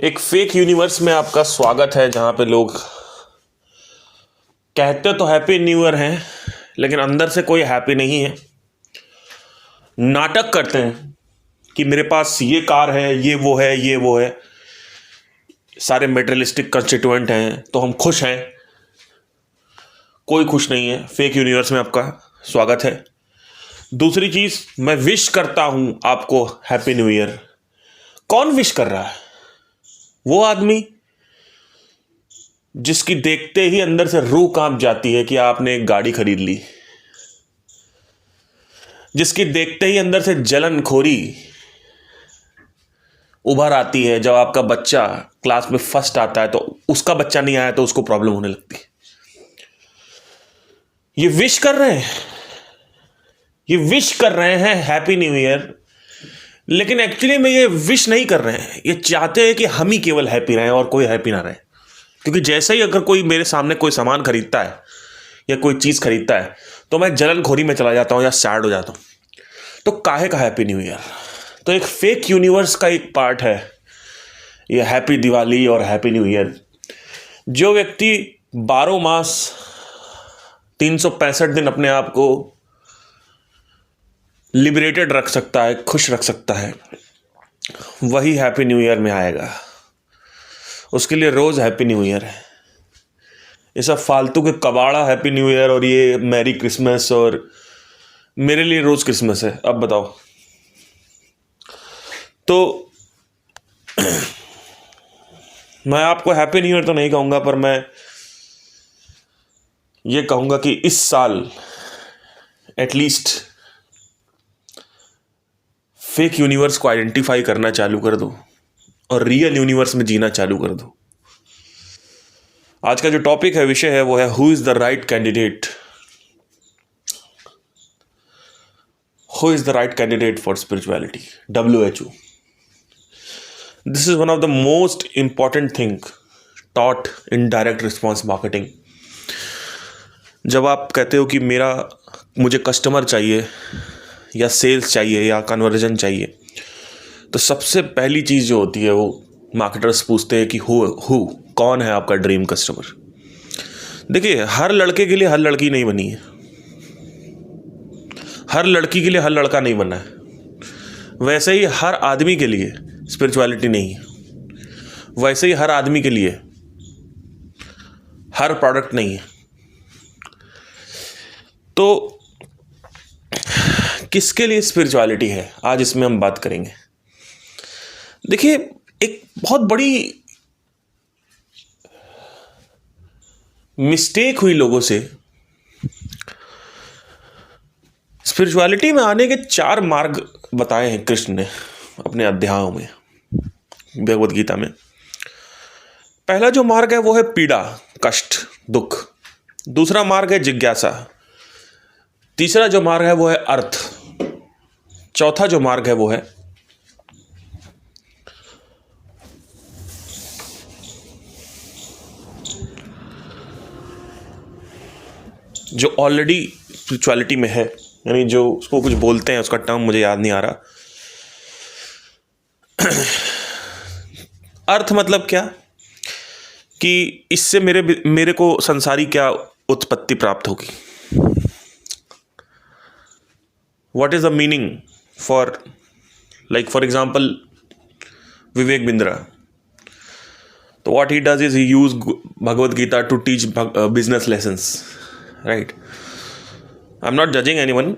एक fake universe में आपका स्वागत है, जहाँ पे लोग कहते तो हैप्पी न्यू ईयर हैं, लेकिन अंदर से कोई हैप्पी नहीं है। नाटक करते हैं कि मेरे पास ये कार है, ये वो है, ये वो है, सारे मेटेरियलिस्टिक कंस्टिट्यूएंट हैं, तो हम खुश हैं। कोई खुश नहीं है। फेक यूनिवर्स में आपका स्वागत है। दूसरी चीज़, मैं विश करता हूँ आपको हैप्पी न्यू ईयर। कौन विश कर रहा है? वो आदमी जिसकी देखते ही अंदर से रूह कांप जाती है कि आपने एक गाड़ी खरीद ली, जिसकी देखते ही अंदर से जलनखोरी उभर आती है जब आपका बच्चा क्लास में फर्स्ट आता है तो उसका बच्चा नहीं आया तो उसको प्रॉब्लम होने लगती है। ये विश कर रहे हैं, ये विश कर रहे हैं हैप्पी न्यू ईयर, लेकिन एक्चुअली में ये विश नहीं कर रहे हैं। ये चाहते हैं कि हम ही केवल हैप्पी रहें और कोई हैप्पी ना रहे। क्योंकि जैसे ही अगर कोई मेरे सामने कोई सामान खरीदता है या कोई चीज़ खरीदता है तो मैं जलनखोरी में चला जाता हूँ या सैड हो जाता हूँ। तो काहे का हैप्पी न्यू ईयर? तो एक फेक यूनिवर्स का एक पार्ट है ये हैप्पी दिवाली और हैप्पी न्यू ईयर। जो व्यक्ति 12 मास 365 दिन अपने आप को लिबरेटेड रख सकता है, खुश रख सकता है, वही हैप्पी न्यू ईयर में आएगा। उसके लिए रोज़ हैप्पी न्यू ईयर है। ये सब फालतू के कबाड़ा हैप्पी न्यू ईयर और ये मैरी क्रिसमस और मेरे लिए रोज़ क्रिसमस है। अब बताओ। तो मैं आपको हैप्पी न्यू ईयर तो नहीं कहूँगा, पर मैं ये कहूँगा कि इस साल एटलीस्ट फेक यूनिवर्स को आइडेंटिफाई करना चालू कर दो और रियल यूनिवर्स में जीना चालू कर दो। आज का जो टॉपिक है, विषय है, वो है who is the right candidate. Who is the right candidate for spirituality, WHO। This is one of the most important thing taught in direct response marketing. जब आप कहते हो कि मुझे कस्टमर चाहिए या सेल्स चाहिए या कन्वर्जन चाहिए, तो सबसे पहली चीज़ जो होती है वो मार्केटर्स पूछते हैं कि कौन है आपका ड्रीम कस्टमर। देखिए, हर लड़के के लिए हर लड़की नहीं बनी है, हर लड़की के लिए हर लड़का नहीं बना है। वैसे ही हर आदमी के लिए स्पिरिचुअलिटी नहीं है, वैसे ही हर आदमी के लिए हर प्रोडक्ट नहीं है। तो किसके लिए स्पिरिचुअलिटी है, आज इसमें हम बात करेंगे। देखिए, एक बहुत बड़ी मिस्टेक हुई लोगों से। स्पिरिचुअलिटी में आने के 4 मार्ग बताए हैं कृष्ण ने अपने अध्यायों में, भगवद गीता में। पहला जो मार्ग है वो है पीड़ा, कष्ट, दुख। दूसरा मार्ग है जिज्ञासा। तीसरा जो मार्ग है वो है अर्थ। चौथा जो मार्ग है वो है जो ऑलरेडी स्पिरिचुअलिटी में है, यानी जो उसको कुछ बोलते हैं, उसका टर्म मुझे याद नहीं आ रहा। अर्थ मतलब क्या कि इससे मेरे को संसारी क्या उत्पत्ति प्राप्त होगी। What is the meaning for example Vivek Bindra. तो what he does is he use Bhagavad Gita to teach business lessons, right? I'm not judging anyone,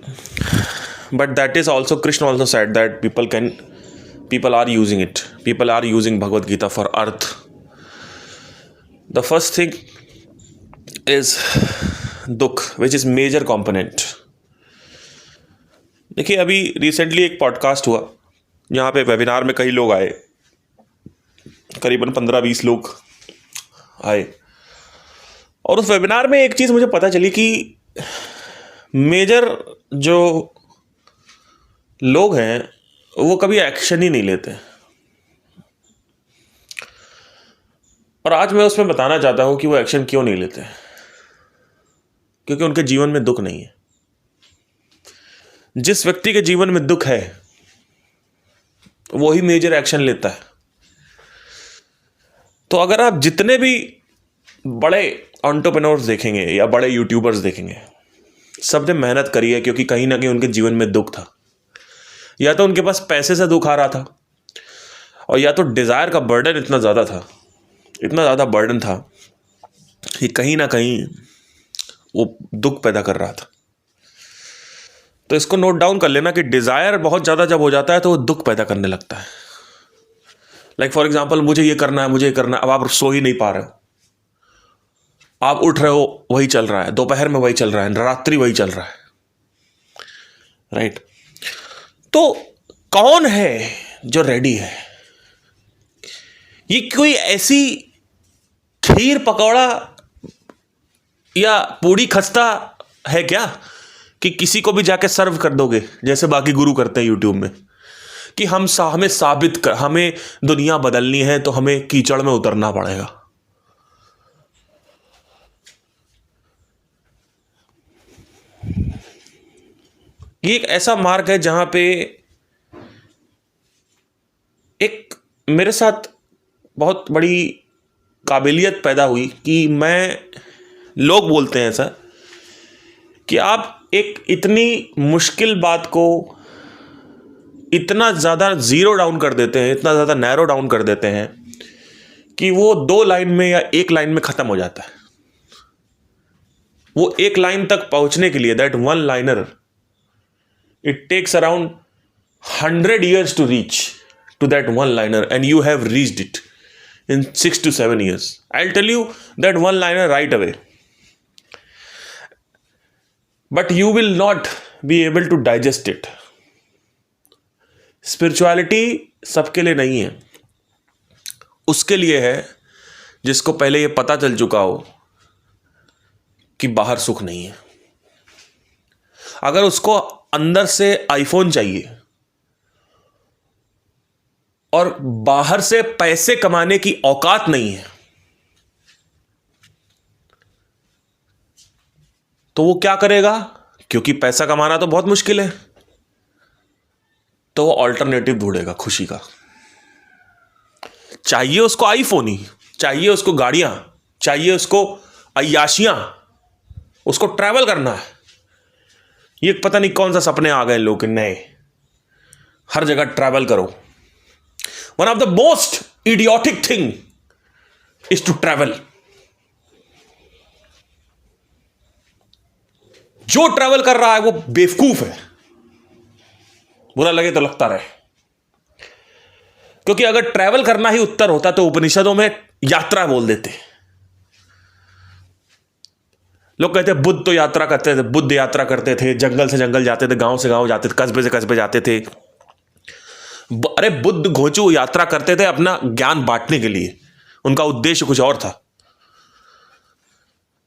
but that is also, Krishna also said that people are using it. People are using Bhagavad Gita for earth. The first thing is dukh, which is major component. देखिए, अभी recently एक podcast हुआ जहाँ पे webinar में कई लोग आए, करीबन 15-20 लोग आए। और उस वेबिनार में एक चीज़ मुझे पता चली कि मेजर जो लोग हैं वो कभी एक्शन ही नहीं लेते। और आज मैं उसमें बताना चाहता हूँ कि वो एक्शन क्यों नहीं लेते। क्योंकि उनके जीवन में दुख नहीं है। जिस व्यक्ति के जीवन में दुख है वो ही मेजर एक्शन लेता है। तो अगर आप जितने भी बड़े एंटरप्रेन्योर्स देखेंगे या बड़े यूट्यूबर्स देखेंगे, सबने मेहनत करी है, क्योंकि कहीं ना कहीं उनके जीवन में दुख था। या तो उनके पास पैसे से दुख आ रहा था, और या तो डिज़ायर का बर्डन इतना ज़्यादा था, इतना ज़्यादा बर्डन था कि कहीं ना कहीं वो दुख पैदा कर रहा था। तो इसको नोट डाउन कर लेना कि डिज़ायर बहुत ज़्यादा जब हो जाता है तो वो दुख पैदा करने लगता है। लाइक फॉर एग्जाम्पल, मुझे ये करना है, मुझे ये करना है, अब आप सो ही नहीं पा रहे हो, आप उठ रहे हो वही चल रहा है, दोपहर में वही चल रहा है, रात्रि वही चल रहा है, राइट। तो कौन है जो रेडी है? ये कोई ऐसी खीर पकौड़ा या पूड़ी खस्ता है क्या कि किसी को भी जाके सर्व कर दोगे, जैसे बाकी गुरु करते हैं यूट्यूब में, कि हमें साबित कर, हमें दुनिया बदलनी है तो हमें कीचड़ में उतरना पड़ेगा। ये एक ऐसा मार्ग है जहां पे एक मेरे साथ बहुत बड़ी काबिलियत पैदा हुई कि लोग बोलते हैं ऐसा कि आप एक इतनी मुश्किल बात को इतना ज़्यादा ज़ीरो डाउन कर देते हैं, इतना ज़्यादा नैरो डाउन कर देते हैं कि वो 2 लाइन में या 1 लाइन में ख़त्म हो जाता है। वो 1 लाइन तक पहुंचने के लिए, that one liner, it takes around 100 years to reach to that one liner, and you have reached it in 6 to 7 years. I'll tell you that one liner right away, but you will not be able to digest it. Spirituality सबके लिए नहीं है, उसके लिए है जिसको पहले ये पता चल चुका हो कि बाहर सुख नहीं है। अगर उसको अंदर से आईफोन चाहिए और बाहर से पैसे कमाने की औकात नहीं है, तो वो क्या करेगा? क्योंकि पैसा कमाना तो बहुत मुश्किल है, तो वो ऑल्टरनेटिव ढूंढेगा खुशी का। चाहिए उसको आईफोन ही, चाहिए उसको गाड़ियां, चाहिए उसको अय्याशियां, उसको ट्रैवल करना है। ये पता नहीं कौन सा सपने आ गए लोग नए, हर जगह ट्रैवल करो। One of the most idiotic thing is to travel. जो ट्रैवल कर रहा है वो बेवकूफ है, बुरा लगे तो लगता रहे। क्योंकि अगर ट्रैवल करना ही उत्तर होता तो उपनिषदों में यात्रा बोल देते। लोग कहते बुद्ध तो यात्रा करते थे, बुद्ध यात्रा करते थे, जंगल से जंगल जाते थे, गांव से गांव जाते थे, कस्बे से कस्बे जाते थे। अरे बुद्ध घोंचू यात्रा करते थे अपना ज्ञान बांटने के लिए, उनका उद्देश्य कुछ और था।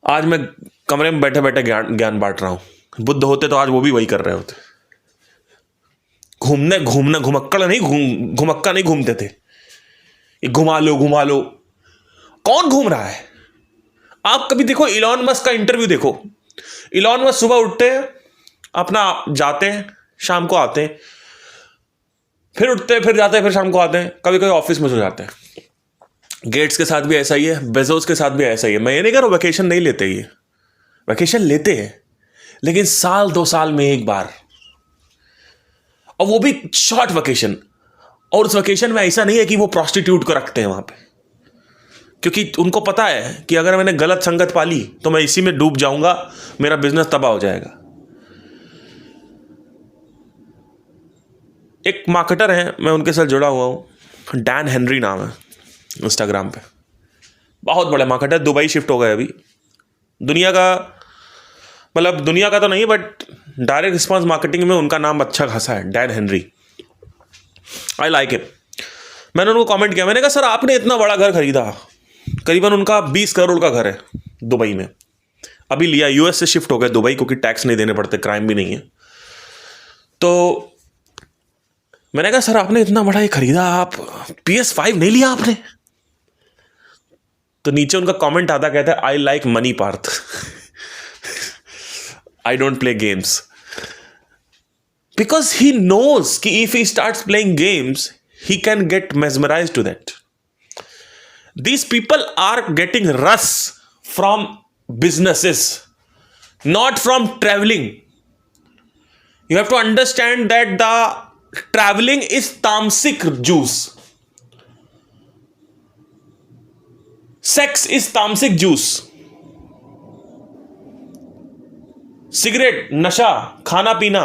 आज मैं कमरे में बैठे बैठे ज्ञान बांट रहा हूं। बुद्ध होते तो आज वो भी वही कर रहे होते। घुमक्का नहीं घूमते थे। घुमा लो। कौन घूम रहा है? आप कभी देखो इलॉन मस्क का इंटरव्यू देखो। इलॉन मस्क सुबह उठते हैं, अपना जाते हैं, शाम को आते हैं, फिर उठते हैं, फिर जाते हैं, फिर शाम को आते हैं, कभी कभी ऑफिस में सो जाते हैं। गेट्स के साथ भी ऐसा ही है, बेजोस के साथ भी ऐसा ही है। मैं ये नहीं कह रहा हूं वैकेशन नहीं लेते, ये वैकेशन लेते हैं, लेकिन साल 2 साल में एक बार, और वो भी शॉर्ट वैकेशन। और उस वैकेशन में ऐसा नहीं है कि वो प्रोस्टिट्यूट को रखते हैं वहां पे, क्योंकि उनको पता है कि अगर मैंने गलत संगत पाली तो मैं इसी में डूब जाऊंगा, मेरा बिजनेस तबाह हो जाएगा। एक मार्केटर है, मैं उनके साथ जुड़ा हुआ हूं, डैन हेनरी नाम है, इंस्टाग्राम पे। बहुत बड़े मार्केटर, दुबई शिफ्ट हो गए अभी। दुनिया का तो नहीं, बट डायरेक्ट रिस्पॉन्स मार्केटिंग में उनका नाम अच्छा खासा है, Dan Henry. I like it. मैंने उनको कमेंट किया, मैंने कहा सर आपने इतना बड़ा घर खरीदा, करीबन उनका 20 करोड़ का घर है दुबई में, अभी लिया, यूएस से शिफ्ट हो गए दुबई, क्योंकि टैक्स नहीं देने पड़ते, क्राइम भी नहीं है। तो मैंने कहा सर आपने इतना बड़ा ये खरीदा, आप PS5 नहीं लिया आपने? तो नीचे उनका कमेंट आता, कहता है I like money Parth, I don't play games. Because he knows कि if he starts playing games he can get mesmerised to that. These people are getting rush from businesses, not from traveling. You have to understand that the traveling is tamasic juice. Sex is tamasic juice. Cigarette, नशा, खाना पीना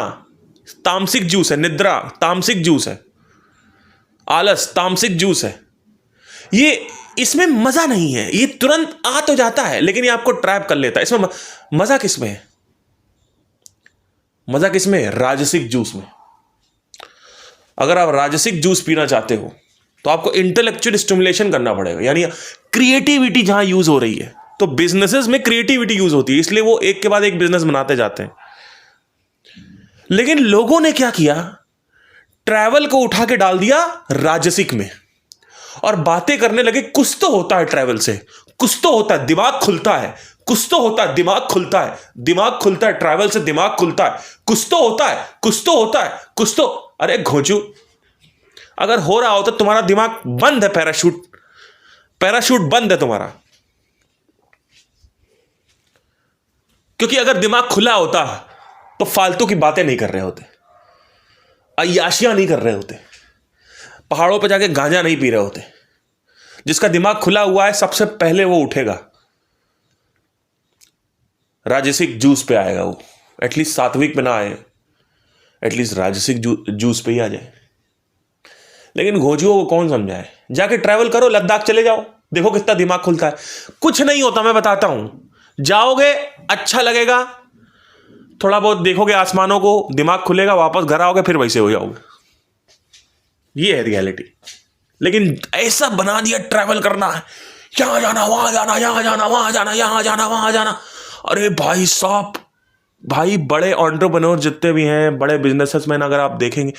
तामसिक juice है. निद्रा तामसिक juice है. आलस तामसिक जूस है. ये इसमें मजा नहीं है. ये तुरंत आ तो जाता है लेकिन ये आपको ट्रैप कर लेता है. इसमें मजा किसमें है? मजा किसमें है? राजसिक जूस में. अगर आप राजसिक जूस पीना चाहते हो तो आपको इंटेलेक्चुअल स्टिमुलेशन करना पड़ेगा, यानी क्रिएटिविटी जहां यूज हो रही है. तो बिजनेसेस में क्रिएटिविटी यूज होती है, इसलिए वो एक के बाद एक बिजनेस बनाते जाते हैं. लेकिन लोगों ने क्या किया? ट्रैवल को उठा के डाल दिया राजसिक में और बातें करने लगे. कुछ तो होता है ट्रैवल से, कुछ तो होता है, दिमाग खुलता है. कुछ तो होता है, दिमाग खुलता है. दिमाग खुलता है ट्रैवल से, दिमाग खुलता है. कुछ तो होता है, कुछ तो होता है, कुछ तो. अरे घोंचू, अगर हो रहा होता तुम्हारा दिमाग बंद है. पैराशूट बंद है तुम्हारा. क्योंकि अगर दिमाग खुला होता तो फालतू की बातें नहीं कर रहे होते, अय्याशियां नहीं कर रहे होते, पहाड़ों पर जाके गांजा नहीं पी रहे होते. जिसका दिमाग खुला हुआ है सबसे पहले वो उठेगा, राजसिक जूस पे आएगा. वो एटलीस्ट सात्विक पे ना आए, एटलीस्ट राजसिक जूस पे ही आ जाए. लेकिन घोंचुओं को कौन समझाए? जाके ट्रैवल करो, लद्दाख चले जाओ, देखो कितना दिमाग खुलता है. कुछ नहीं होता, मैं बताता हूं. जाओगे, अच्छा लगेगा, थोड़ा बहुत देखोगे आसमानों को, दिमाग खुलेगा, वापस घर आओगे, फिर वैसे हो जाओगे. ये है रियलिटी. लेकिन ऐसा बना दिया ट्रैवल करना है, यहां जाना, वहां जाना, यहां जाना, वहां जाना, यहां जाना, वहां जाना. अरे भाई साहब, भाई बड़े एंटरप्रेन्योर जितने भी हैं, बड़े बिजनेसमैन, अगर आप देखेंगे,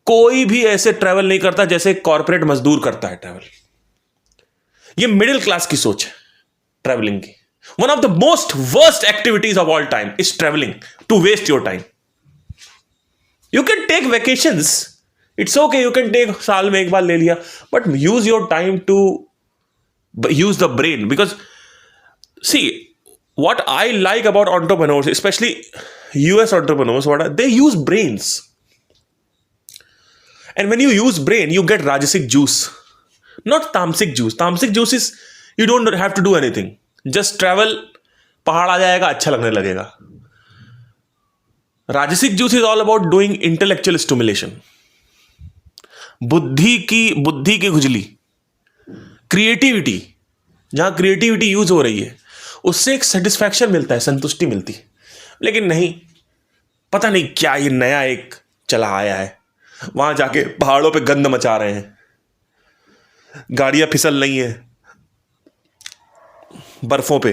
कोई भी ऐसे ट्रैवल नहीं करता जैसे कॉर्पोरेट मजदूर करता है ट्रैवल. ये मिडिल क्लास की सोच है ट्रैवलिंग की. One of the most worst activities of all time is traveling to waste your time. You can take vacations. It's okay. You can take साल में एक बार ले लिया, but use your time to use the brain. Because see, what I like about entrepreneurs, especially US entrepreneurs, they use brains. And when you use brain, you get rajasic juice, not tamasic juice. Tamasic juice is you don't have to do anything. Just travel, पहाड़ आ जाएगा, अच्छा लगने लगेगा. राजसिक juice is all about doing intellectual stimulation. बुद्धि की खुजली, creativity, जहां क्रिएटिविटी यूज हो रही है उससे एक सेटिस्फैक्शन मिलता है, संतुष्टि मिलती है. लेकिन नहीं, पता नहीं क्या ये नया एक चला आया है. वहां जाके पहाड़ों पे गंद मचा रहे हैं, गाड़ियां फिसल रही हैं बर्फों पे,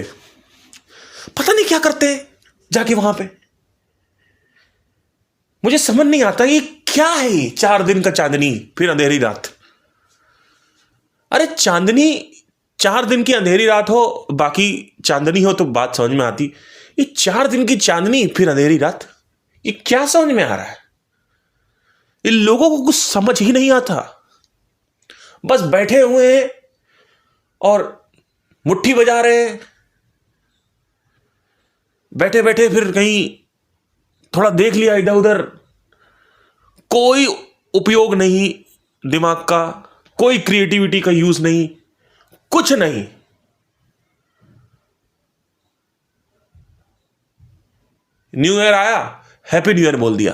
पता नहीं क्या करते हैं जाके वहां पे. मुझे समझ नहीं आता ये क्या है. 4 दिन का चांदनी, फिर अंधेरी रात. अरे चांदनी, 4 दिन की अंधेरी रात हो, बाकी चांदनी हो तो बात समझ में आती. ये 4 दिन की चांदनी फिर अंधेरी रात, ये क्या समझ में आ रहा है? इन लोगों को कुछ समझ ही नहीं आता. बस बैठे हुए हैं और मुट्ठी बजा रहे हैं. बैठे बैठे फिर कहीं थोड़ा देख लिया इधर उधर. कोई उपयोग नहीं दिमाग का, कोई क्रिएटिविटी का यूज नहीं, कुछ नहीं. न्यू ईयर आया, हैप्पी न्यू ईयर बोल दिया.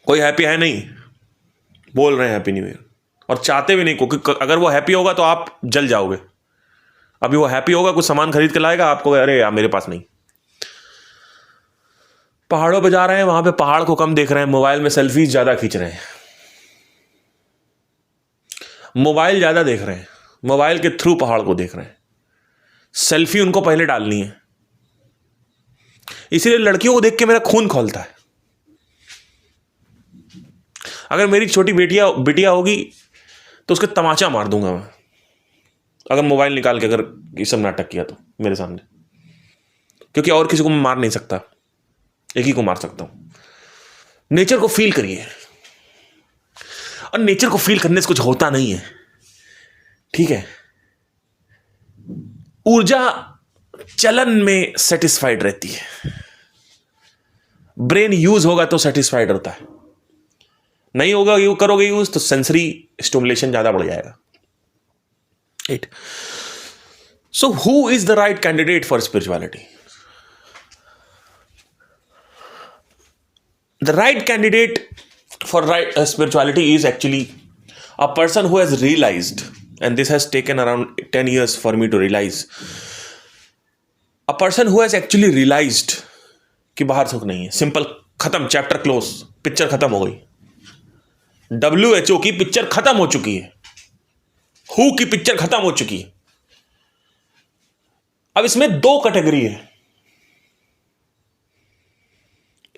कोई हैप्पी है नहीं, बोल रहे हैं हैप्पी न्यू ईयर, और चाहते भी नहीं, क्योंकि अगर वो हैप्पी होगा तो आप जल जाओगे. अभी वो हैप्पी होगा, कुछ सामान खरीद के लाएगा, आपको अरे यार मेरे पास नहीं. पहाड़ों पे जा रहे हैं, वहां पे पहाड़ को कम देख रहे हैं, मोबाइल में सेल्फीज ज्यादा खींच रहे हैं, मोबाइल ज्यादा देख रहे हैं, मोबाइल के थ्रू पहाड़ को देख रहे हैं. सेल्फी उनको पहले डालनी है. इसीलिए लड़कियों को देख के मेरा खून खौलता है. अगर मेरी छोटी बेटिया होगी तो उसके तमाचा मार दूंगा मैं, अगर मोबाइल निकाल के अगर ये सब नाटक किया तो मेरे सामने. क्योंकि और किसी को मैं मार नहीं सकता, एक ही को मार सकता हूं. नेचर को फील करिए. और नेचर को फील करने से कुछ होता नहीं है, ठीक है। ऊर्जा चलन में सेटिस्फाइड रहती है, ब्रेन यूज होगा तो सेटिस्फाइड होता है, नहीं होगा यू करोगे यूज तो सेंसरी स्टिमुलेशन ज्यादा बढ़ जाएगा, right. So who is the right candidate for spirituality? The right candidate for right spirituality is actually a person who has realized, and this has taken around 10 years for me to realize, a person who has actually realized कि बाहर सुख नहीं है, simple, खत्म, chapter close, picture खत्म हो गई, WHO की पिक्चर खत्म हो चुकी है, हु की पिक्चर खत्म हो चुकी है। अब इसमें दो कैटेगरी है,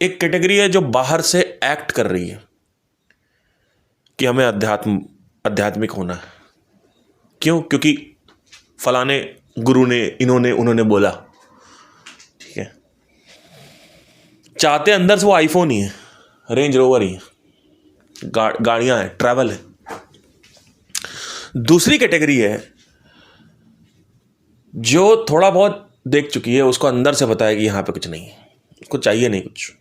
एक कैटेगरी है जो बाहर से एक्ट कर रही है कि हमें आध्यात्मिक होना है, क्यों? क्योंकि फलाने गुरु ने, इन्होंने, उन्होंने बोला, ठीक है। चाहते अंदर से वो आईफोन ही है, रेंज रोवर ही है, गाड़ियां हैं, ट्रैवल है। दूसरी कैटेगरी है जो थोड़ा बहुत देख चुकी है, उसको अंदर से पता है कि यहां पे कुछ नहीं है, उसको चाहिए नहीं कुछ,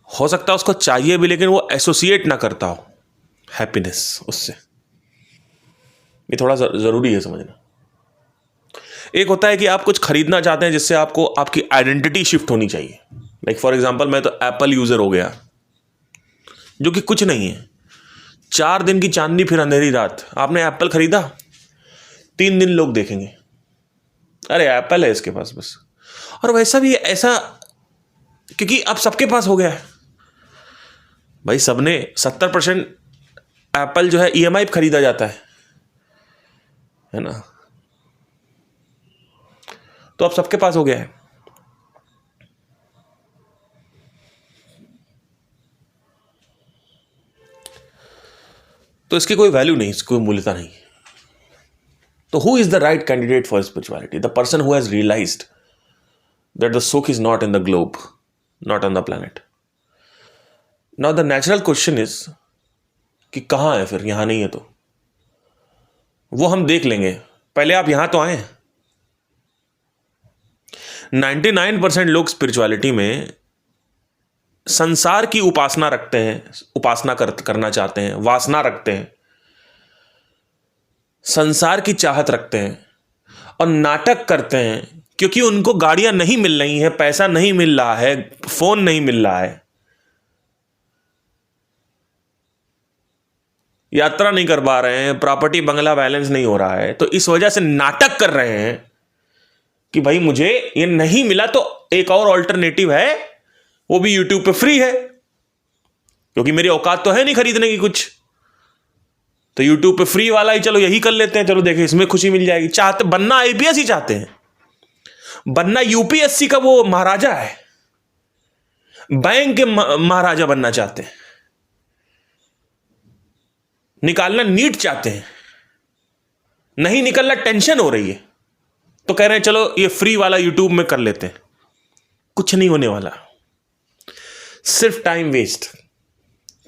हो सकता है उसको चाहिए भी लेकिन वो एसोसिएट ना करता हो हैप्पीनेस उससे। ये थोड़ा जरूरी है समझना। एक होता है कि आप कुछ खरीदना चाहते हैं जिससे आपको आपकी आइडेंटिटी शिफ्ट होनी चाहिए, लाइक फॉर एग्जांपल मैं तो एप्पल यूजर हो गया, जो कि कुछ नहीं है, 4 दिन की चांदनी फिर अंधेरी रात। आपने एप्पल खरीदा, 3 दिन लोग देखेंगे अरे एप्पल है इसके पास बस, और वैसा भी ऐसा, क्योंकि अब सबके पास हो गया है भाई, सबने 70% एप्पल जो है EMI पे खरीदा जाता है ना, तो अब सबके पास हो गया है। तो इसकी कोई वैल्यू नहीं, इसकी कोई मूल्यता नहीं। तो who is the right candidate for spirituality? The person who has realised that the sukh is not in the globe, not on the planet. Now the natural question is कि कहां है फिर? यहां नहीं है तो वो हम देख लेंगे, पहले आप यहां तो आए। 99% लोग स्पिरिचुअलिटी में संसार की उपासना रखते हैं, उपासना करना चाहते हैं, वासना रखते हैं, संसार की चाहत रखते हैं और नाटक करते हैं क्योंकि उनको गाड़ियां नहीं मिल रही हैं, पैसा नहीं मिल रहा है, फोन नहीं मिल रहा है, यात्रा नहीं कर पा रहे हैं, प्रॉपर्टी बंगला बैलेंस नहीं हो रहा है, तो इस वजह से नाटक कर रहे हैं कि भाई मुझे ये नहीं मिला तो एक और ऑल्टरनेटिव है, वो भी यूट्यूब पे फ्री है, क्योंकि मेरी औकात तो है नहीं खरीदने की कुछ, तो यूट्यूब पे फ्री वाला ही चलो यही कर लेते हैं, चलो देखिए इसमें खुशी मिल जाएगी। चाहते बनना IPS ही चाहते हैं, बनना UPSC का वो महाराजा है, बैंक के महाराजा बनना चाहते हैं, निकालना नीट चाहते हैं, नहीं निकलना टेंशन हो रही है, तो कह रहे हैं चलो ये फ्री वाला यूट्यूब में कर लेते हैं। कुछ नहीं होने वाला, सिर्फ टाइम वेस्ट।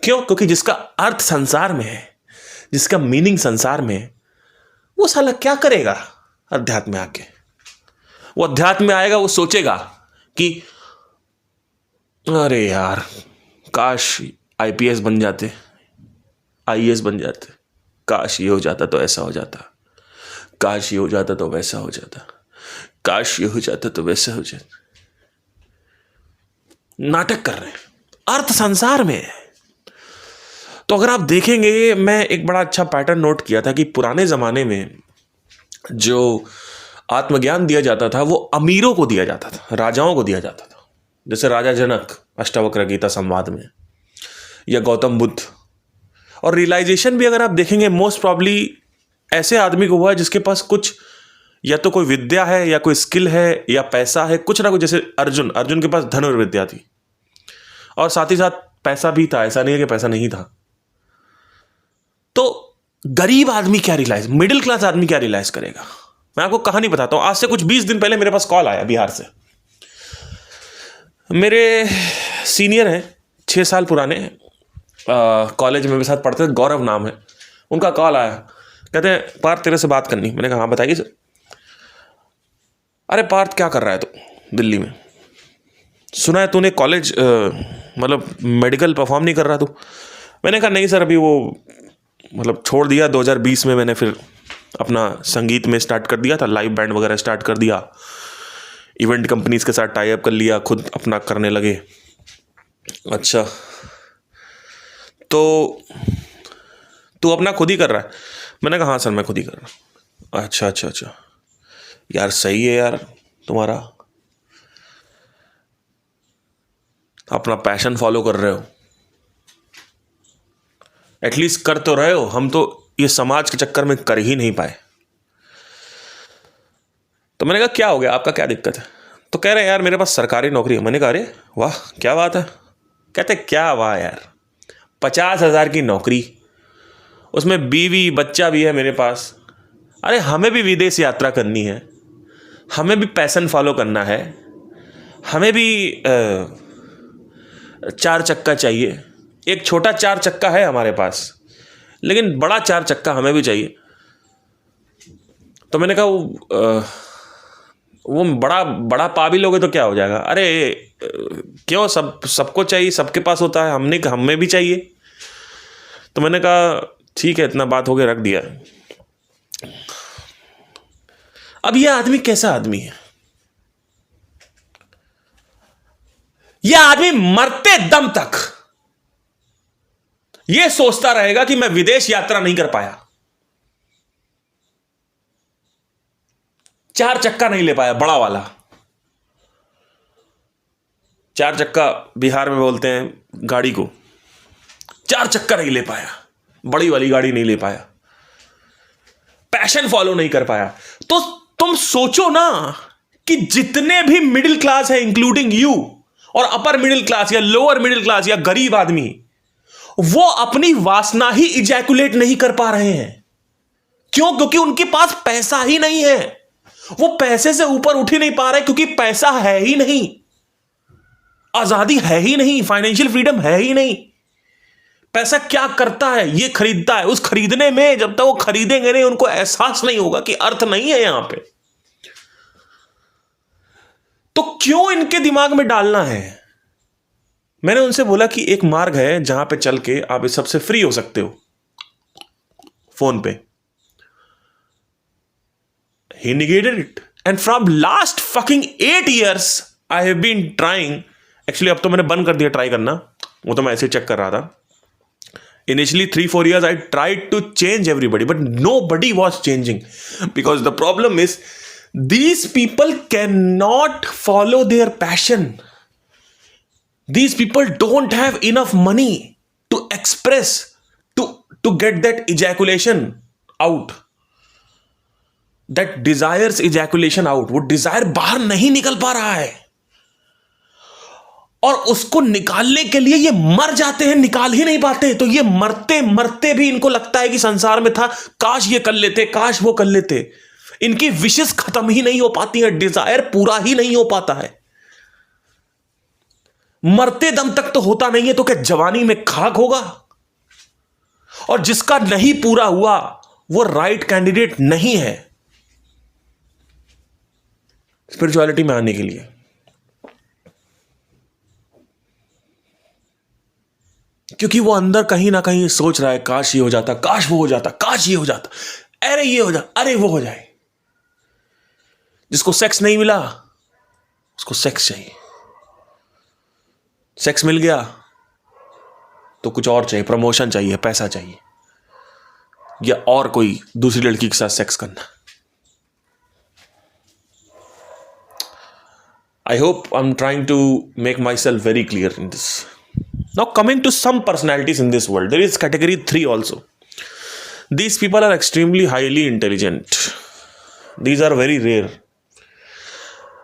क्यों? क्योंकि जिसका अर्थ संसार में है, जिसका मीनिंग संसार में है, वो साला क्या करेगा अध्यात्म में आके? वो अध्यात्म में आएगा, वो सोचेगा कि अरे यार काश IPS बन जाते, IAS बन जाते, काश ये हो जाता तो ऐसा हो जाता, काश ये हो जाता तो वैसा हो जाता, काश ये हो जाता तो वैसा हो जाता। नाटक कर रहे हैं, अर्थ संसार में है। तो अगर आप देखेंगे, मैं एक बड़ा अच्छा पैटर्न नोट किया था कि पुराने जमाने में जो आत्मज्ञान दिया जाता था वो अमीरों को दिया जाता था, राजाओं को दिया जाता था, जैसे राजा जनक अष्टावक्र गीता संवाद में, या गौतम बुद्ध। और रियलाइजेशन भी अगर आप देखेंगे मोस्ट प्रॉब्ली ऐसे आदमी को हुआ है जिसके पास कुछ या तो कोई विद्या है या कोई स्किल है या पैसा है, कुछ ना कुछ। जैसे अर्जुन के पास धनुर्विद्या थी और साथ ही साथ पैसा भी था, ऐसा नहीं है कि पैसा नहीं था। तो गरीब आदमी क्या रियलाइज, मिडिल क्लास आदमी क्या रियलाइज करेगा? मैं आपको कहानी बताता हूं। आज से कुछ 20 दिन पहले मेरे पास कॉल आया बिहार से। मेरे सीनियर हैं, 6 साल पुराने, कॉलेज में मेरे साथ पढ़ते थे, गौरव नाम है, उनका कॉल आया, कहते हैं पार्थ तेरे से बात करनी। मैंने कहा हाँ बताइए सर। अरे पार्थ क्या कर रहा है तू दिल्ली में, सुना है तूने कॉलेज मतलब मेडिकल परफॉर्म नहीं कर रहा तू। मैंने कहा नहीं सर, अभी वो मतलब छोड़ दिया, 2020 में मैंने फिर अपना संगीत में स्टार्ट कर दिया था, लाइव बैंड वगैरह स्टार्ट कर दिया, इवेंट कंपनीज के साथ टाई अप कर लिया, खुद अपना करने लगे। अच्छा तो तू अपना खुद ही कर रहा है? मैंने कहा हाँ सर मैं खुद ही कर रहा हूँ। अच्छा अच्छा अच्छा, यार सही है यार, तुम्हारा अपना पैशन फॉलो कर रहे हो, एटलीस्ट कर तो रहे हो, हम तो ये समाज के चक्कर में कर ही नहीं पाए। तो मैंने कहा क्या हो गया, आपका क्या दिक्कत है? तो कह रहे हैं यार मेरे पास सरकारी नौकरी है। मैंने कहा अरे वाह क्या बात है। कहते क्या वाह यार, 50,000 की नौकरी, उसमें बीवी बच्चा भी है मेरे पास। अरे हमें भी विदेश यात्रा करनी है, हमें भी पैशन फॉलो करना है, हमें भी 4 चक्का चाहिए। एक छोटा 4 चक्का है हमारे पास, लेकिन बड़ा 4 चक्का हमें भी चाहिए। तो मैंने कहा वो बड़ा बड़ा पा भी लोगे तो क्या हो जाएगा? अरे क्यों, सबको चाहिए, सबके पास होता है, हमें भी चाहिए। तो मैंने कहा ठीक है, इतना बात हो गया, रख दिया। अब यह आदमी कैसा आदमी है? यह आदमी मरते दम तक यह सोचता रहेगा कि मैं विदेश यात्रा नहीं कर पाया, 4 चक्का नहीं ले पाया, बड़ा वाला 4 चक्का बिहार में बोलते हैं गाड़ी को, 4 चक्का नहीं ले पाया, बड़ी वाली गाड़ी नहीं ले पाया, पैशन फॉलो नहीं कर पाया। तो तुम सोचो ना कि जितने भी मिडिल क्लास है, इंक्लूडिंग यू, और अपर मिडिल क्लास या लोअर मिडिल क्लास या गरीब आदमी, वो अपनी वासना ही इजैकुलेट नहीं कर पा रहे हैं। क्यों? क्योंकि उनके पास पैसा ही नहीं है। वो पैसे से ऊपर उठ ही नहीं पा रहे क्योंकि पैसा है ही नहीं, आजादी है ही नहीं, फाइनेंशियल फ्रीडम है ही नहीं। पैसा क्या करता है? ये खरीदता है। उस खरीदने में जब तक वो खरीदेंगे नहीं, उनको एहसास नहीं होगा कि अर्थ नहीं है यहां पे। तो क्यों इनके दिमाग में डालना है? मैंने उनसे बोला कि एक मार्ग है जहां पे चल के आप इस सबसे फ्री हो सकते हो, फोन पे। He negated it. And from last fucking 8 years, I have been trying. Actually, अब तो मैंने बंद कर दिया ट्राई करना, वो तो मैं ऐसे चेक कर रहा था। Initially 3-4 years, I tried to change everybody, but nobody was changing. Because the problem is, these people cannot follow their passion. These people don't have enough money to express, to get that ejaculation out. That desires ejaculation out. वो Dzire बाहर नहीं निकल पा रहा है, और उसको निकालने के लिए ये मर जाते हैं, निकाल ही नहीं पाते। तो ये मरते मरते भी इनको लगता है कि संसार में था, काश ये कर लेते, काश वो कर लेते। इनकी विशेष खत्म ही नहीं हो पाती है, डिजायर पूरा ही नहीं हो पाता है। मरते दम तक तो होता नहीं है, तो क्या जवानी में खाक होगा? और जिसका नहीं पूरा हुआ वो राइट कैंडिडेट नहीं है स्पिरिचुअलिटी में आने के लिए। क्योंकि वो अंदर कहीं ना कहीं सोच रहा है काश ये हो जाता, काश वो हो जाता, काश ये हो जाता, अरे ये हो जाता, अरे वो हो जाए। जिसको सेक्स नहीं मिला उसको सेक्स चाहिए, सेक्स मिल गया तो कुछ और चाहिए, प्रमोशन चाहिए, पैसा चाहिए, या और कोई दूसरी लड़की के साथ सेक्स करना। I hope I'm trying to make myself very clear in this. Now coming to some personalities in this world, there is category 3 also. These people are extremely highly intelligent. These are very rare.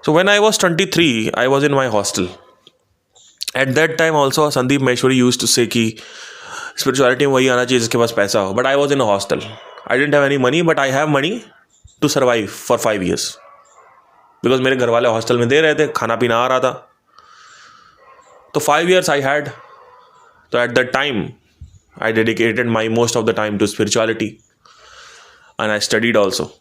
So when I was 23, I was in my hostel. At that time also Sandeep Maheshwari used to say कि spirituality में वही आना चाहिए जिसके पास पैसा हो. But I was in a hostel. I didn't have any money, but I have money to survive for 5 years. Because मेरे घर वाले हॉस्टल में दे रहे थे, खाना पीना आ रहा था, तो 5 years आई हैड। तो at that time I dedicated my most of the time to spirituality, and I studied also.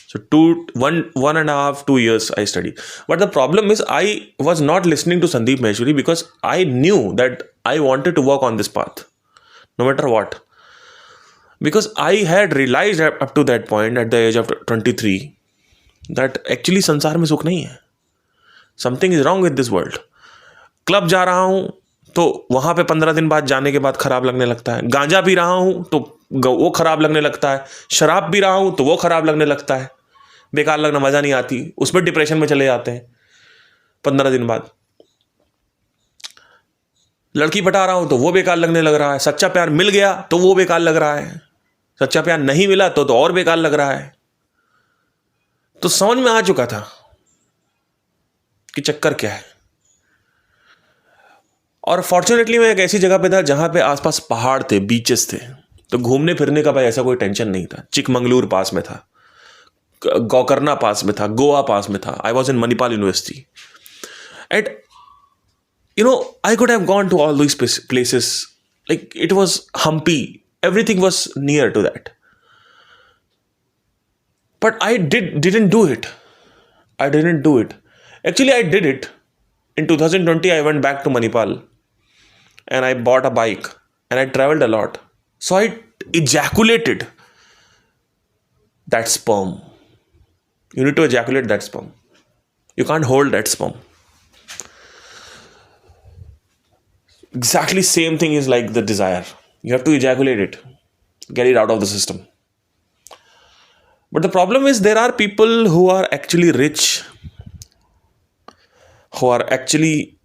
So 1.5-2 years I studied. But the problem is I was not listening to Sandeep Maheshwari because I knew that I wanted to work on this path, no matter what. Because I had realized up to that point, at the age of 23, that actually संसार में सुख नहीं है. Something is wrong with this world. Club जा रहा हूँ तो वहाँ पे 15 दिन बाद जाने के बाद खराब लगने लगता है. गांजा पी रहा हूँ तो वो खराब लगने लगता है. शराब पी रहा हूँ तो वो खराब लगने लगता है. बेकार लगना, मज़ा नहीं आती. उसमें डिप्रेशन में चले जाते हैं 15 दिन बाद. लड़की पटा रहा हूँ तो वो बेकार लगने लग रहा है. सच्चा प्यार मिल गया तो वो बेकार लग रहा है. सच्चा प्यार नहीं मिला तो और बेकार लग रहा है. तो समझ में आ चुका था कि चक्कर क्या है. और फॉर्चुनेटली मैं एक ऐसी जगह पे था जहां पे आसपास पहाड़ थे, बीचेस थे, तो घूमने फिरने का भाई ऐसा कोई टेंशन नहीं था. चिकमंगलूर पास में था, गोकर्णा पास में था, गोवा पास में था. I was in Manipal university and I could have gone to all these places. Like it was Hampi, everything was near to that. But I didn't do it. Actually, I did it. In 2020, I went back to Manipal and I bought a bike and I traveled a lot. So I ejaculated that sperm. You need to ejaculate that sperm. You can't hold that sperm. Exactly same thing is like the desire. You have to ejaculate it. Get it out of the system. But the problem is there are people who are actually rich, who are actually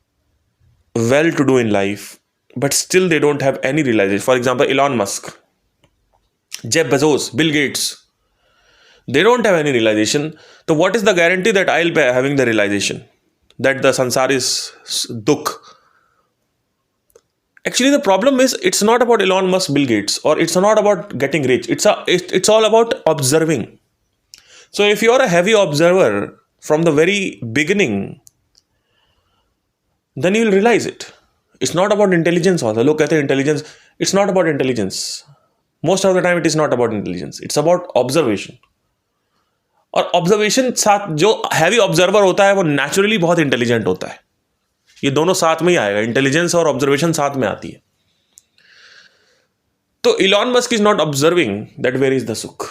well-to-do in life, but still they don't have any realization. For example, Elon Musk, Jeff Bezos, Bill Gates. They don't have any realization. So what is the guarantee that I'll be having the realization that the sansar is dukh? Actually, the problem is it's not about Elon Musk, Bill Gates, or it's not about getting rich. It's all about observing. So if you're a heavy observer from the very beginning, then you'll realize it. It's not about intelligence also. लोग कहते हैं intelligence. It's not about intelligence. Most of the time it is not about intelligence. It's about observation. और observation साथ जो heavy observer होता है वो naturally बहुत intelligent होता है. ये दोनों साथ में ही आएगा. इंटेलिजेंस और ऑब्जर्वेशन साथ में आती है. तो Elon Musk is not observing that where is the sukh,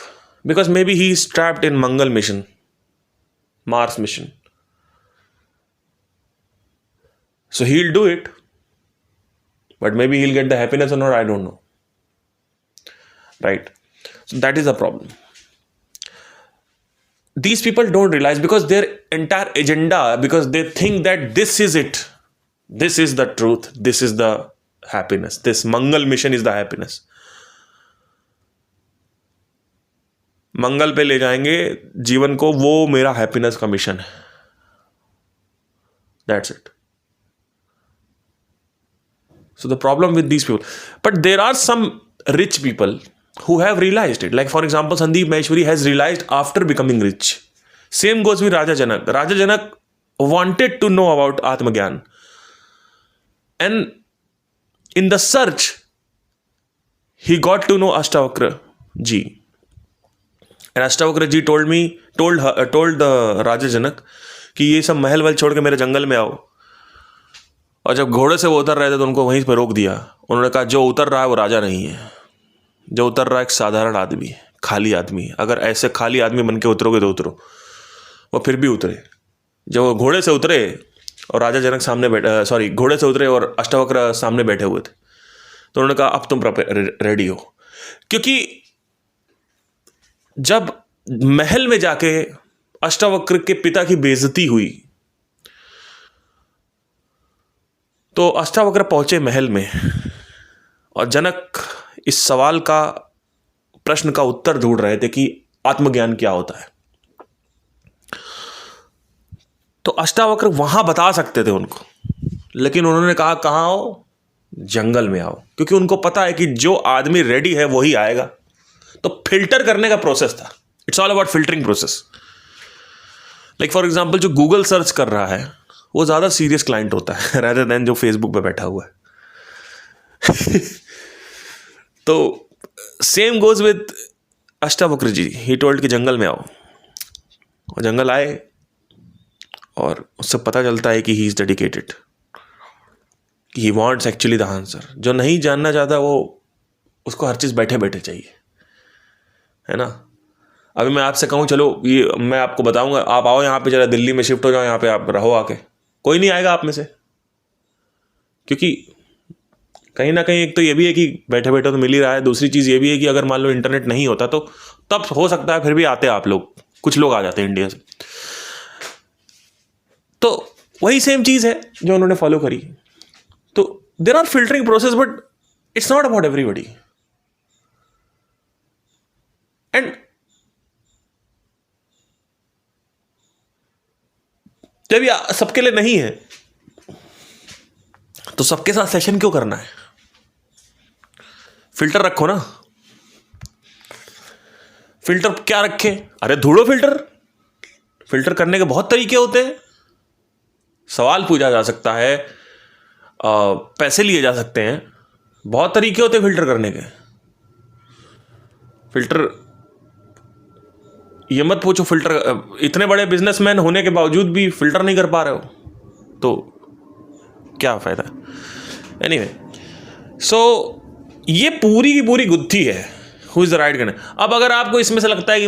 because maybe he is trapped in Mangal mission, Mars mission. So he will do it, but maybe he will get the happiness और not, I don't know. Right? So that is the problem. These people don't realize because their entire agenda, because they think that this is it. This is the truth. This is the happiness. This Mangal mission is the happiness. मंगल पे ले जाएंगे जीवन को, वो मेरा happiness का mission है. That's it. So the problem with these people. But there are some rich people who have realized it. Like for example, Sandeep Maheshwari has realized after becoming rich. Same goes with Raja Janak. Raja Janak wanted to know about Atmagyan. And in the search, he got to know Ashtavakra ji. And Ashtavakra ji told Raja Janak कि ये सब महल वहल छोड़ के मेरे जंगल में आओ. और जब घोड़े से वो उतर रहे थे तो उनको वहीं पर रोक दिया. उन्होंने कहा जो उतर रहा है वो राजा नहीं है, जो उतर रहा है एक साधारण आदमी है, खाली आदमी है. अगर ऐसे खाली आदमी बन के उतरोगे तो उतरो. वो फिर भी उतरे. जब वो घोड़े से उतरे और राजा जनक सामने घोड़े से उतरे और अष्टावक्र सामने बैठे हुए थे, तो उन्होंने कहा अब तुम रेडी हो. क्योंकि जब महल में जाके अष्टावक्र के पिता की बेइज्जती हुई तो अष्टावक्र पहुंचे महल में और जनक इस सवाल का, प्रश्न का उत्तर ढूंढ रहे थे कि आत्मज्ञान क्या होता है. तो अष्टावक्र वहां बता सकते थे उनको, लेकिन उन्होंने कहा कहाँ आओ? जंगल में आओ. क्योंकि उनको पता है कि जो आदमी रेडी है वही आएगा. तो फिल्टर करने का प्रोसेस था. It's all about filtering process. Like for example जो गूगल सर्च कर रहा है वो ज़्यादा सीरियस क्लाइंट होता है rather देन जो फेसबुक पे बैठा हुआ है. तो same goes with Ashtavakra ji. He told कि जंगल में आओ, और जंगल आए और उससे पता चलता है कि he is dedicated, he wants actually the answer. जो नहीं जानना चाहता वो उसको हर चीज़ बैठे बैठे चाहिए, है ना. अभी मैं आपसे कहूँ चलो ये मैं आपको बताऊंगा, आप आओ यहाँ पे, जरा दिल्ली में शिफ्ट हो जाओ, यहाँ पे आप रहो आके, कोई नहीं आएगा आप में से. क्योंकि कहीं ना कहीं एक तो ये भी है कि बैठे बैठे तो मिल ही रहा है, दूसरी चीज़ ये भी है कि अगर मान लो इंटरनेट नहीं होता तो तब हो सकता है फिर भी आते आप लोग, कुछ लोग आ जाते हैं इंडिया से. तो वही सेम चीज़ है जो उन्होंने फॉलो करी. तो there are filtering process, but it's not about everybody. And जब ये सबके लिए नहीं है तो सबके साथ सेशन क्यों करना है. फिल्टर रखो ना. फिल्टर क्या रखे, अरे ढूंढो फिल्टर. फिल्टर करने के बहुत तरीके होते हैं. सवाल पूछा जा सकता है, पैसे लिए जा सकते हैं, बहुत तरीके होते हैं फिल्टर करने के. फिल्टर ये मत पूछो, फिल्टर इतने बड़े बिजनेसमैन होने के बावजूद भी फिल्टर नहीं कर पा रहे हो तो क्या फायदा. एनीवे, सो ये पूरी की पूरी गुत्थी है हु इज द राइट करने. अब अगर आपको इसमें से लगता है कि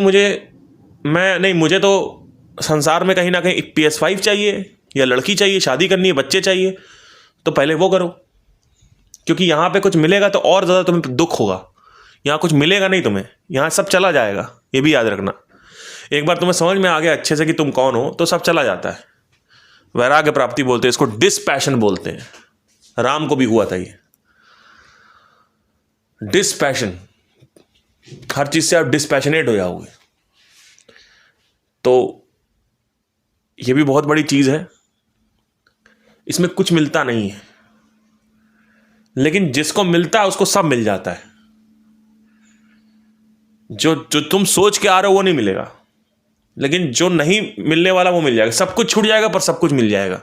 मुझे तो संसार में कहीं ना कहीं एक PS5 चाहिए, या लड़की चाहिए, शादी करनी है, बच्चे चाहिए, तो पहले वो करो. क्योंकि यहाँ पे कुछ मिलेगा तो और ज़्यादा तुम्हें दुख होगा. यहाँ कुछ मिलेगा नहीं तुम्हें, यहाँ सब चला जाएगा. ये भी याद रखना. एक बार तुम्हें समझ में आ गया अच्छे से कि तुम कौन हो तो सब चला जाता है. वैराग्य प्राप्ति बोलते हैं इसको, डिस्पैशन बोलते हैं. राम को भी हुआ था ये डिस्पैशन. हर चीज से आप डिस्पैशनेट हो जाओगे. तो ये भी बहुत बड़ी चीज है. इसमें कुछ मिलता नहीं है, लेकिन जिसको मिलता है उसको सब मिल जाता है. जो तुम सोच के आ रहे हो वो नहीं मिलेगा, लेकिन जो नहीं मिलने वाला वो मिल जाएगा. सब कुछ छूट जाएगा पर सब कुछ मिल जाएगा.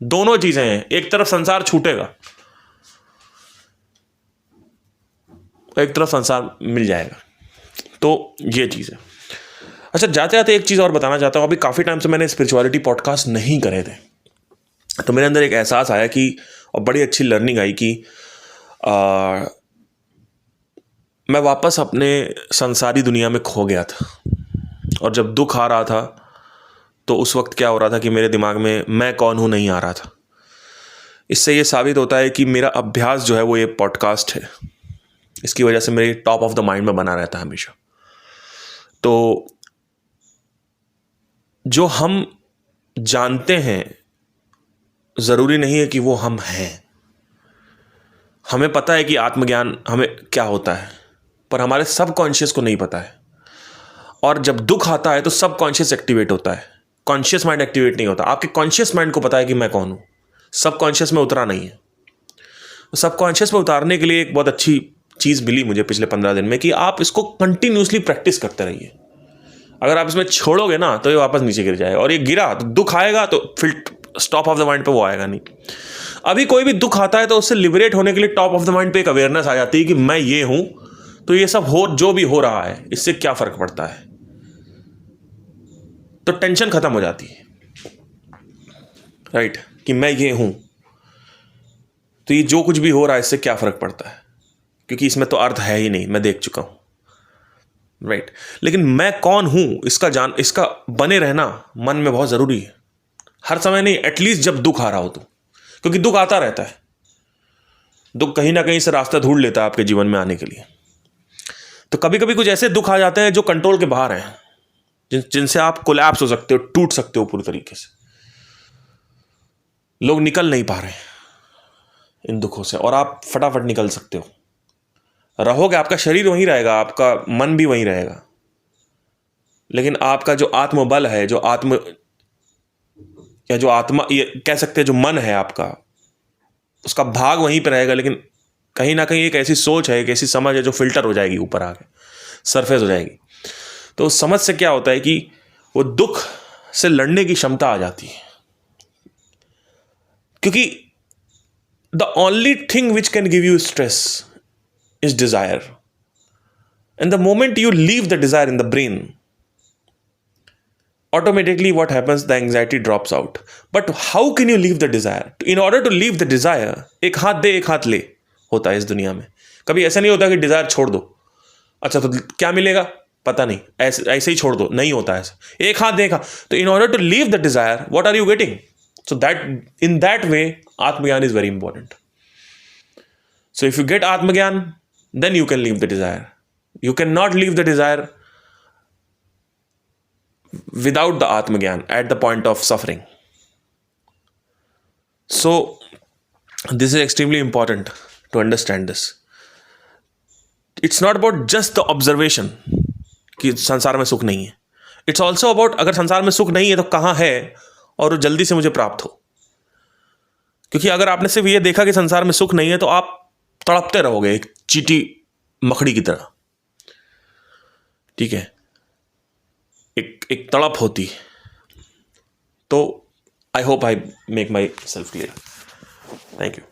दोनों चीजें हैं. एक तरफ संसार छूटेगा, एक तरफ संसार मिल जाएगा. तो ये चीज है. अच्छा, जाते जाते एक चीज और बताना चाहता हूं. अभी काफी टाइम से मैंने स्पिरिचुअलिटी पॉडकास्ट नहीं करे थे, तो मेरे अंदर एक एहसास आया कि, और बड़ी अच्छी लर्निंग आई कि मैं वापस अपने संसारी दुनिया में खो गया था. और जब दुख आ रहा था तो उस वक्त क्या हो रहा था कि मेरे दिमाग में मैं कौन हूं नहीं आ रहा था. इससे ये साबित होता है कि मेरा अभ्यास जो है वो ये पॉडकास्ट है. इसकी वजह से मेरे टॉप ऑफ द माइंड में बना रहता है हमेशा. तो जो हम जानते हैं ज़रूरी नहीं है कि वो हम हैं. हमें पता है कि आत्मज्ञान हमें क्या होता है, पर हमारे सबकॉन्शियस को नहीं पता है. और जब दुख आता है तो सबकॉन्शियस एक्टिवेट होता है, कॉन्शियस माइंड एक्टिवेट नहीं होता. आपके कॉन्शियस माइंड को पता है कि मैं कौन हूं, सबकॉन्शियस में उतरा नहीं है. सबकॉन्शियस में उतारने के लिए एक बहुत अच्छी चीज़ मिली मुझे पिछले 15 दिन में कि आप इसको कंटिन्यूसली प्रैक्टिस करते रहिए. अगर आप इसमें छोड़ोगे ना तो ये वापस नीचे गिर जाएगा. और ये गिरा तो दुख आएगा तो फिर टॉप ऑफ द माइंड पे वो आएगा नहीं. अभी कोई भी दुख आता है तो उससे लिबरेट होने के लिए टॉप ऑफ द माइंड पे एक अवेयरनेस आ जाती है कि मैं ये हूं, तो ये सब जो भी हो रहा है इससे क्या फर्क पड़ता है. तो टेंशन खत्म हो जाती है, राइट, कि मैं ये हूं तो ये जो कुछ भी हो रहा है इससे क्या फर्क पड़ता है, क्योंकि इसमें तो अर्थ है ही नहीं, मैं देख चुका हूं, राइट. लेकिन मैं कौन हूं इसका बने रहना मन में बहुत जरूरी है. हर समय नहीं, एटलीस्ट जब दुख आ रहा हो तो, क्योंकि दुख आता रहता है. दुख कहीं ना कहीं से रास्ता ढूंढ लेता है आपके जीवन में आने के लिए. तो कभी कभी कुछ ऐसे दुख आ जाते हैं जो कंट्रोल के बाहर हैं, जिनसे आप कोलैप्स हो सकते हो, टूट सकते हो पूरी तरीके से. लोग निकल नहीं पा रहे हैं इन दुखों से, और आप फटाफट निकल सकते हो. रहोगे, आपका शरीर वहीं रहेगा, आपका मन भी वहीं रहेगा, लेकिन आपका जो आत्मबल है, जो आत्मा, ये कह सकते हैं जो मन है आपका, उसका भाग वहीं पर रहेगा. लेकिन कहीं ना कहीं एक ऐसी सोच है, एक ऐसी समझ है जो फिल्टर हो जाएगी, ऊपर आके सरफेस हो जाएगी. तो उस समझ से क्या होता है कि वो दुख से लड़ने की क्षमता आ जाती है. क्योंकि the only thing which can give you stress is desire. And the moment you leave the desire in the brain, automatically what happens, the anxiety drops out. But how can you leave the desire? In order to leave the desire, एक हाथ दे एक हाथ ले होता है इस दुनिया में. कभी ऐसा नहीं होता कि डिजायर छोड़ दो, अच्छा तो क्या मिलेगा पता नहीं, ऐसे ही छोड़ दो, नहीं होता ऐसा. एक हाथ देखा तो in order to leave the desire, what are you getting? So that in that way atmagyan is very important. So if you get atmagyan, then you can leave the desire. You can not leave the desire without the Atmagyan at the point of suffering. So, this is extremely important to understand this. It's not about just the observation कि संसार में सुख नहीं है. It's also about अगर संसार में सुख नहीं है तो कहाँ है और वो जल्दी से मुझे प्राप्त हो. क्योंकि अगर आपने सिर्फ ये देखा कि संसार में सुख नहीं है तो आप तड़पते रहोगे एक चीटी मकड़ी की तरह. ठीक है, एक तड़प होती. तो I hope I make my self clear. Thank you.